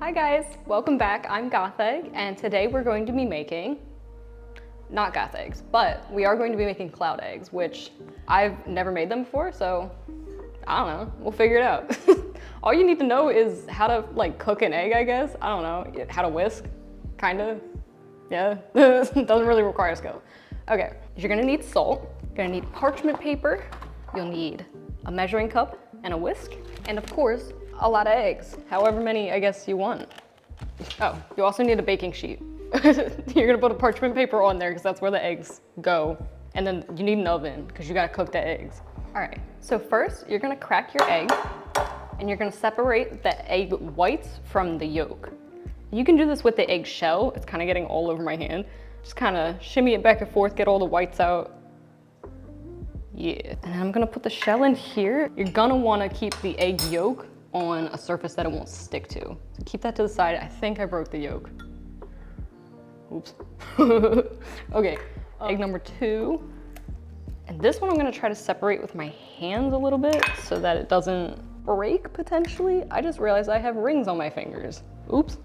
Hi guys, welcome back. I'm Goth Egg, and today we're going to be making, not goth eggs, but we are going to be making cloud eggs, which I've never made them before, so I don't know, we'll figure it out. All you need to know is how to like cook an egg, I guess. I don't know, how to whisk, kinda, yeah. Doesn't really require skill. Okay, you're gonna need salt, you're gonna need parchment paper, you'll need a measuring cup and a whisk, and of course, a lot of eggs, however many I guess you want. Oh, you also need a baking sheet. You're gonna put a parchment paper on there because that's where the eggs go. And then you need an oven because you gotta cook the eggs. All right, so first you're gonna crack your egg and you're gonna separate the egg whites from the yolk. You can do this with the egg shell. It's kind of getting all over my hand. Just kind of shimmy it back and forth, get all the whites out. Yeah, and then I'm gonna put the shell in here. You're gonna wanna keep the egg yolk on a surface that it won't stick to. So keep that to the side. I think I broke the yolk. Oops. Okay, egg number 2. And this one I'm gonna try to separate with my hands a little bit so that it doesn't break potentially. I just realized I have rings on my fingers. Oops.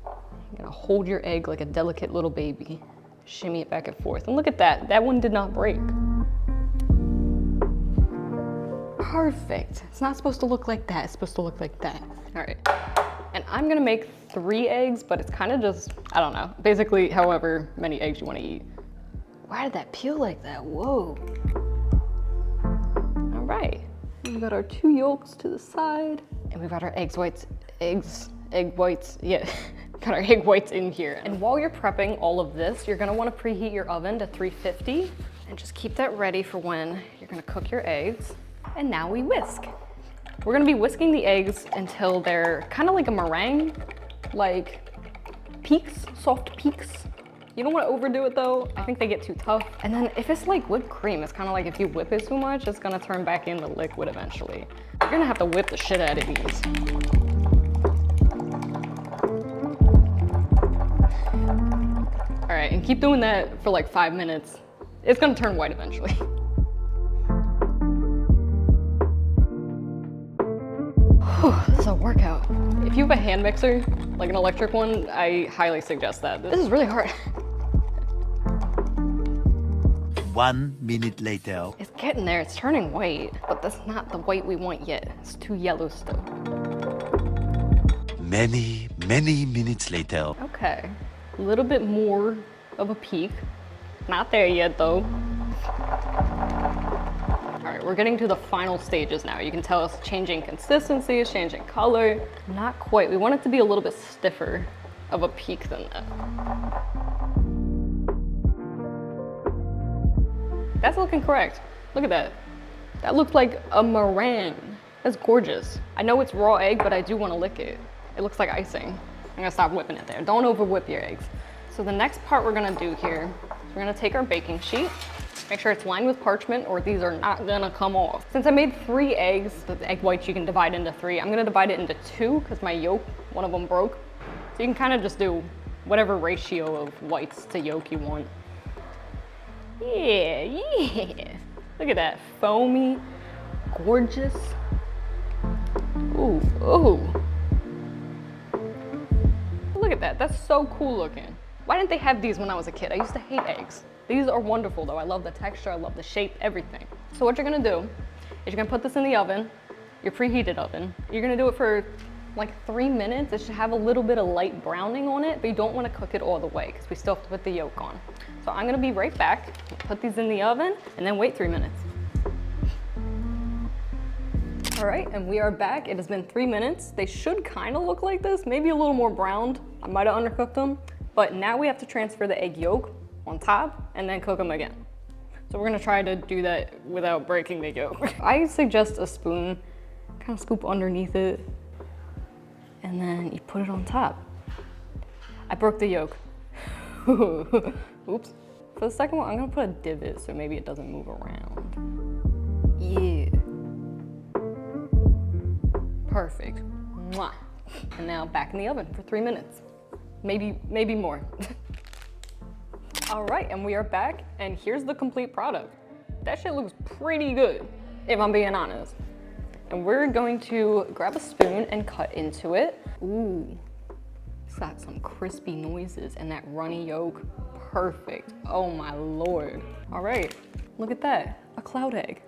You're gonna hold your egg like a delicate little baby. Shimmy it back and forth. And look at that, that one did not break. Perfect. It's not supposed to look like that. It's supposed to look like that. All right. And I'm gonna make 3 eggs, but it's kind of just, I don't know, basically however many eggs you want to eat. Why did that peel like that? Whoa. All right. We've got our 2 yolks to the side, and we've got our egg whites, yeah. Got our egg whites in here. And while you're prepping all of this, you're gonna wanna preheat your oven to 350, and just keep that ready for when you're gonna cook your eggs. And now we whisk. We're gonna be whisking the eggs until they're kind of like a meringue, like peaks, soft peaks. You don't wanna overdo it though. I think they get too tough. And then if it's like whipped cream, it's kind of like if you whip it too much, it's gonna turn back into liquid eventually. You're gonna have to whip the shit out of these. All right, and keep doing that for like 5 minutes. It's gonna turn white eventually. This is a workout. If you have a hand mixer, like an electric one, I highly suggest that. This is really hard. 1 minute later. It's getting there, it's turning white, but that's not the white we want yet. It's too yellow still. Many minutes later. Okay, a little bit more of a peak. Not there yet though. All right, we're getting to the final stages now. You can tell it's changing consistency, it's changing color. Not quite, we want it to be a little bit stiffer of a peak than that. That's looking correct. Look at that. That looks like a meringue. That's gorgeous. I know it's raw egg, but I do want to lick it. It looks like icing. I'm gonna stop whipping it there. Don't over whip your eggs. So the next part we're gonna do here, we're gonna take our baking sheet. Make sure it's lined with parchment or these are not gonna come off. Since I made 3 eggs, the egg whites you can divide into 3. I'm gonna divide it into 2 because my yolk, one of them broke. So you can kind of just do whatever ratio of whites to yolk you want. Yeah. Look at that, foamy, gorgeous. Ooh. Look at that, that's so cool looking. Why didn't they have these when I was a kid? I used to hate eggs. These are wonderful though. I love the texture, I love the shape, everything. So what you're gonna do is you're gonna put this in the oven, your preheated oven. You're gonna do it for like 3 minutes. It should have a little bit of light browning on it, but you don't wanna cook it all the way because we still have to put the yolk on. So I'm gonna be right back, put these in the oven and then wait 3 minutes. All right, and we are back. It has been 3 minutes. They should kind of look like this, maybe a little more browned. I might have undercooked them, but now we have to transfer the egg yolk on top and then cook them again. So we're gonna try to do that without breaking the yolk. I suggest a spoon, kind of scoop underneath it, and then you put it on top. I broke the yolk. Oops. For the second one, I'm gonna put a divot so maybe it doesn't move around. Yeah. Perfect. Mwah. And now back in the oven for 3 minutes. Maybe more. All right, and we are back, and here's the complete product. That shit looks pretty good, if I'm being honest. And we're going to grab a spoon and cut into it. Ooh, it's got some crispy noises and that runny yolk. Perfect. Oh my Lord. All right, look at that, a cloud egg.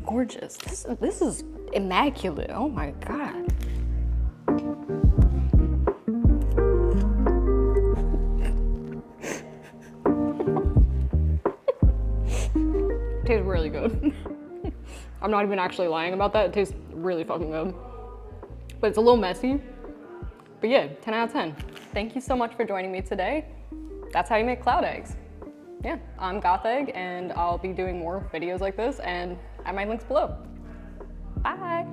Gorgeous. This is immaculate. Oh my God. Tastes really good. I'm not even actually lying about that. It tastes really fucking good. But it's a little messy. But yeah, 10 out of 10. Thank you so much for joining me today. That's how you make cloud eggs. Yeah, I'm Goth Egg, and I'll be doing more videos like this, and add my links below. Bye.